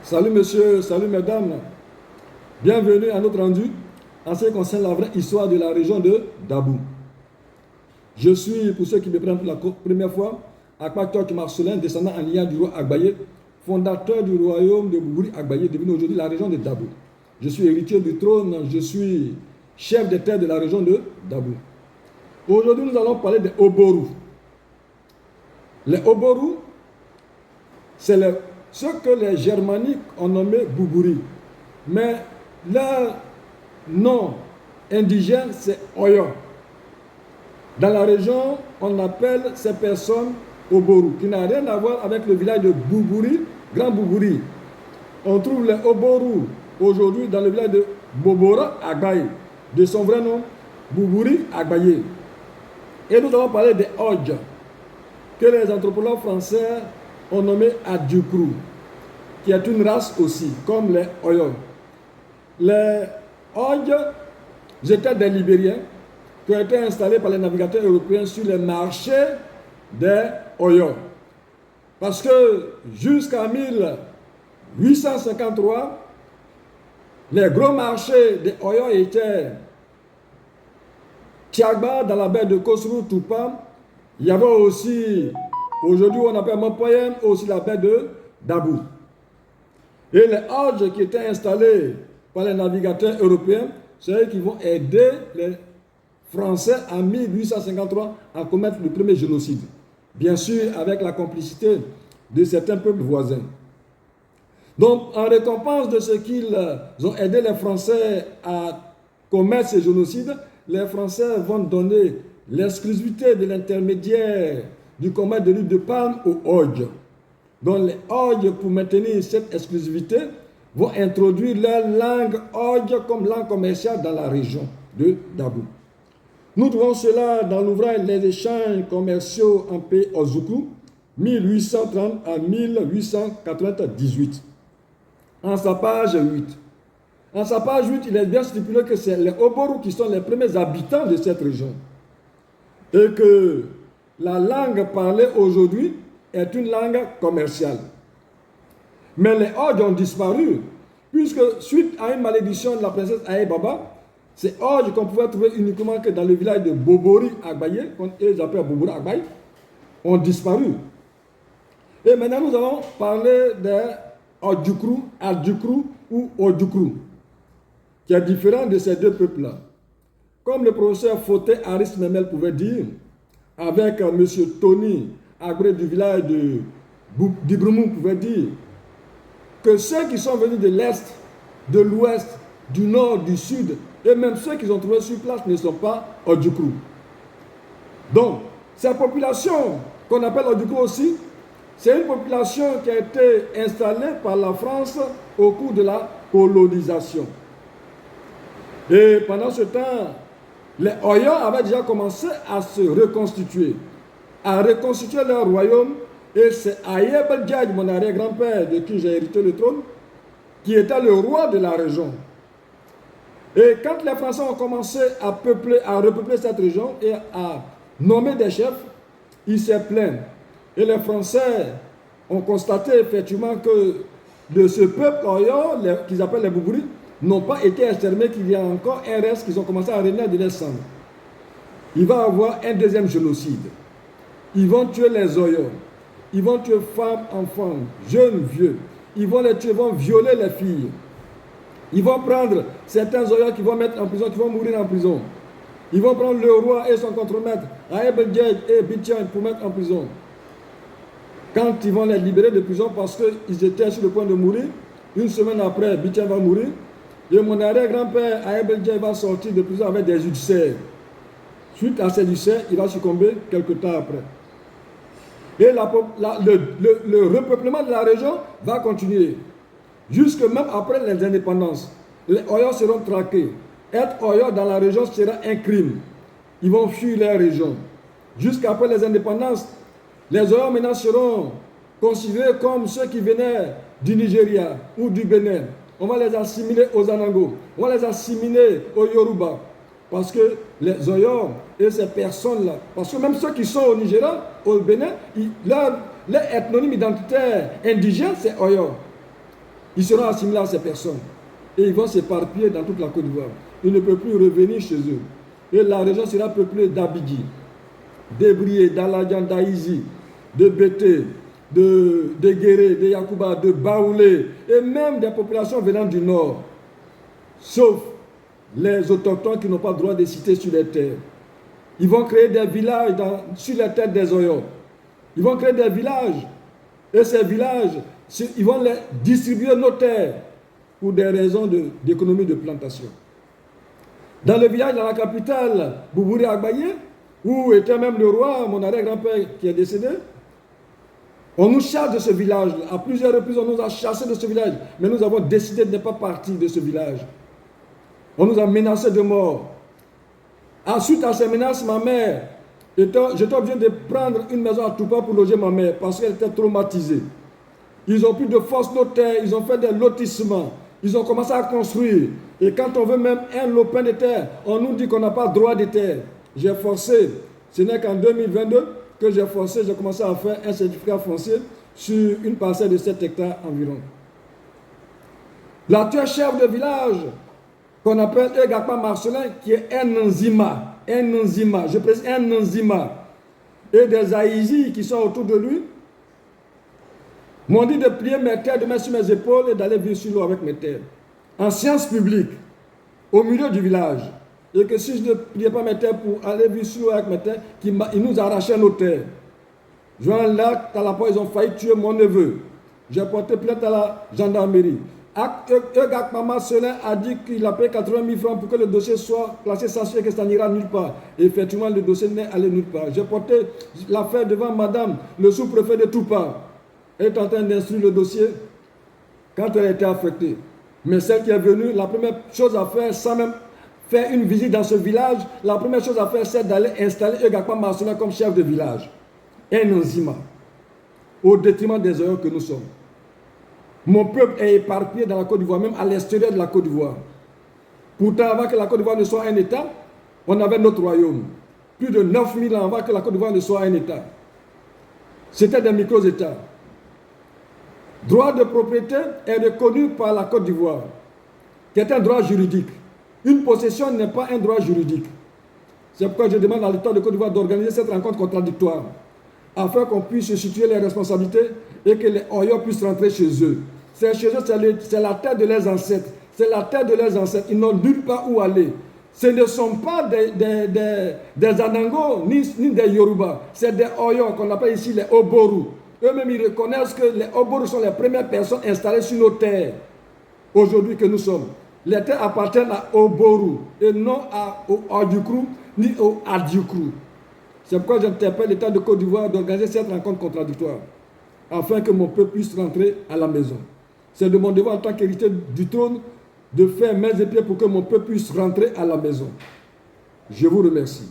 Salut monsieur, salut mesdames. Bienvenue à notre rendu en ce qui concerne la vraie histoire de la région de Dabou. Je suis, pour ceux qui me prennent pour la première fois, Akpatok Marcelin, descendant en lien du roi Agbaye, fondateur du royaume de Boubouri Agbaye, devenu aujourd'hui la région de Dabou. Je suis héritier du trône, je suis chef des terres de la région de Dabou. Aujourd'hui, nous allons parler des Oboru. Les Oboru, c'est ce que les Germaniques ont nommé Boubouri. Mais leur nom indigène, c'est Oyo. Dans la région, on appelle ces personnes Oboru, qui n'a rien à voir avec le village de Boubouri, Grand Boubouri. On trouve les Oboru aujourd'hui dans le village de Bobora Agbaye, de son vrai nom, Boubouri Agbaye. Et nous allons parler des Odj, que les anthropologues français ont nommé Adjoukrou, qui est une race aussi, comme les Oyo. Les Odj étaient des Libériens qui ont été installés par les navigateurs européens sur les marchés des Oyo. Parce que jusqu'en 1853, les gros marchés des Oyo étaient Tiagba dans la baie de Kosrou, Toupa. Il y avait aussi, aujourd'hui on appelle Mopoyen, aussi la baie de Dabou. Et les Odj qui étaient installés par les navigateurs européens, c'est eux qui vont aider les Français en 1853 à commettre le premier génocide. Bien sûr, avec la complicité de certains peuples voisins. Donc, en récompense de ce qu'ils ont aidé les Français à commettre ce génocide, les Français vont donner l'exclusivité de l'intermédiaire du commerce de l'huile de palme aux Odj. Donc, les Odj, pour maintenir cette exclusivité, vont introduire leur langue Odj comme langue commerciale dans la région de Dabou. Nous trouvons cela dans l'ouvrage Les échanges commerciaux en pays Ozoukou, 1830 à 1898. En sa page 8. En sa page 8, il est bien stipulé que c'est les Oboru qui sont les premiers habitants de cette région. Et que la langue parlée aujourd'hui est une langue commerciale. Mais les Odj ont disparu, puisque suite à une malédiction de la princesse Aïe Baba, ces Odj qu'on pouvait trouver uniquement que dans le village de Bobori Agbaye, qu'on appelle Bobori Agbaye, ont disparu. Et maintenant nous allons parler des Adjoukrou, Adjoukrou ou Odjoukrou, qui est différent de ces deux peuples-là. Comme le professeur Foté Aris Memel pouvait dire, avec M. Tony Agré du village d'Ibroumou pouvait dire, que ceux qui sont venus de l'Est, de l'Ouest, du Nord, du Sud, et même ceux qui ont trouvé sur place ne sont pas Odjoukrou. Donc, cette population qu'on appelle Odjoukrou aussi, c'est une population qui a été installée par la France au cours de la colonisation. Et pendant ce temps, les Oyo avaient déjà commencé à se reconstituer, à reconstituer leur royaume. Et c'est Ayeb Djadj, mon arrière-grand-père, de qui j'ai hérité le trône, qui était le roi de la région. Et quand les Français ont commencé à repeupler cette région et à nommer des chefs, il s'est plaint. Et les Français ont constaté effectivement que de ce peuple Oyo, qu'ils appellent les Boubouri, n'ont pas été exterminés, qu'il y a encore un reste qu'ils ont commencé à renaître de leur sang. Il va y avoir un deuxième génocide. Ils vont tuer les Oyo. Ils vont tuer femmes, enfants, jeunes, vieux. Ils vont les tuer, ils vont violer les filles. Ils vont prendre certains Oyo qui vont mettre en prison, qui vont mourir en prison. Ils vont prendre le roi et son contremaître, Ayeb Djadj et Bitchan, pour mettre en prison. Quand ils vont les libérer de prison parce qu'ils étaient sur le point de mourir, une semaine après, Bitchan va mourir. Et mon arrière-grand-père, Ayeb Djadj, va sortir de prison avec des ulcères. Suite à ces ulcères, il va succomber quelque temps après. Et le repeuplement de la région va continuer. Jusque même après les indépendances. Les Oyo seront traqués. Être Oyo dans la région sera un crime. Ils vont fuir leur région. Jusqu'après les indépendances, les Oyo maintenant seront considérés comme ceux qui venaient du Nigeria ou du Bénin. On va les assimiler aux Anango. On va les assimiler aux Yoruba. Parce que les Oyo et ces personnes-là, parce que même ceux qui sont au Nigeria, au Bénin, leur ethnonyme identitaire indigène, c'est Oyo. Ils seront assimilés à ces personnes. Et ils vont s'éparpiller dans toute la Côte d'Ivoire. Ils ne peuvent plus revenir chez eux. Et la région sera peuplée d'Abidji, d'Ebrié, d'Aladjan, d'Aïzi, de Bété, de Guéré, de Yakouba, de Baoulé, et même des populations venant du nord, sauf les autochtones qui n'ont pas le droit de citer sur les terres. Ils vont créer des villages sur les terres des Oyo. Ils vont créer des villages. Et ces villages, ils vont les distribuer nos terres pour des raisons d'économie de plantation. Dans le village, dans la capitale, Boubouri Agbaye, où était même le roi, mon arrière-grand-père qui est décédé, on nous chasse de ce village. À plusieurs reprises, on nous a chassés de ce village. Mais nous avons décidé de ne pas partir de ce village. On nous a menacés de mort. Suite à ces menaces, ma mère, j'étais obligé de prendre une maison à Toupa pour loger ma mère parce qu'elle était traumatisée. Ils ont pris de force nos terres, ils ont fait des lotissements, ils ont commencé à construire. Et quand on veut même un lopin de terre, on nous dit qu'on n'a pas droit de terre. J'ai forcé, ce n'est qu'en 2022 que j'ai forcé, j'ai commencé à faire un certificat foncier sur une parcelle de 7 hectares environ. L'actuel chef de village, qu'on appelle Egakpa Marcelin, qui est un Nzima, je précise un Nzima, et des Aïzi qui sont autour de lui, m'ont dit de plier mes terres, de mettre sur mes épaules et d'aller vivre sur l'eau avec mes terres. En sciences publiques, au milieu du village. Et que si je ne pliais pas mes terres pour aller vivre sur l'eau avec mes terres, ils nous arrachaient nos terres. Joint là, à la fois, ils ont failli tuer mon neveu. J'ai porté plainte à la gendarmerie. Egakpa Marcelin a dit qu'il a payé 80 000 francs pour que le dossier soit classé sans suite et que ça n'ira nulle part. Et effectivement, le dossier n'est allé nulle part. J'ai porté l'affaire devant madame, le sous-préfet de Toupa. Elle est en train d'instruire le dossier quand elle a été affectée. Mais celle qui est venue, la première chose à faire, sans même faire une visite dans ce village, la première chose à faire, c'est d'aller installer Egakpa Marcelin comme chef de village. Un Nzima, au détriment des Oyo que nous sommes. Mon peuple est éparpillé dans la Côte d'Ivoire, même à l'extérieur de la Côte d'Ivoire. Pourtant, avant que la Côte d'Ivoire ne soit un État, on avait notre royaume. Plus de 9000 ans avant que la Côte d'Ivoire ne soit un État. C'était des micro-États. Droit de propriété est reconnu par la Côte d'Ivoire, qui est un droit juridique. Une possession n'est pas un droit juridique. C'est pourquoi je demande à l'État de Côte d'Ivoire d'organiser cette rencontre contradictoire, afin qu'on puisse se situer les responsabilités et que les Oyo puissent rentrer chez eux. C'est chez eux, c'est la terre de leurs ancêtres. C'est la terre de leurs ancêtres. Ils n'ont nulle part où aller. Ce ne sont pas des Anango ni des Yoruba. C'est des Oyo qu'on appelle ici les Oboru. Eux-mêmes, ils reconnaissent que les Oboru sont les premières personnes installées sur nos terres. Aujourd'hui que nous sommes. Les terres appartiennent à Oboru et non au Adjoukrou ni au Adjoukrou. C'est pourquoi j'interpelle l'État de Côte d'Ivoire d'organiser cette rencontre contradictoire afin que mon peuple puisse rentrer à la maison. C'est de mon devoir en tant qu'héritier du trône de faire mains et pieds pour que mon peuple puisse rentrer à la maison. Je vous remercie.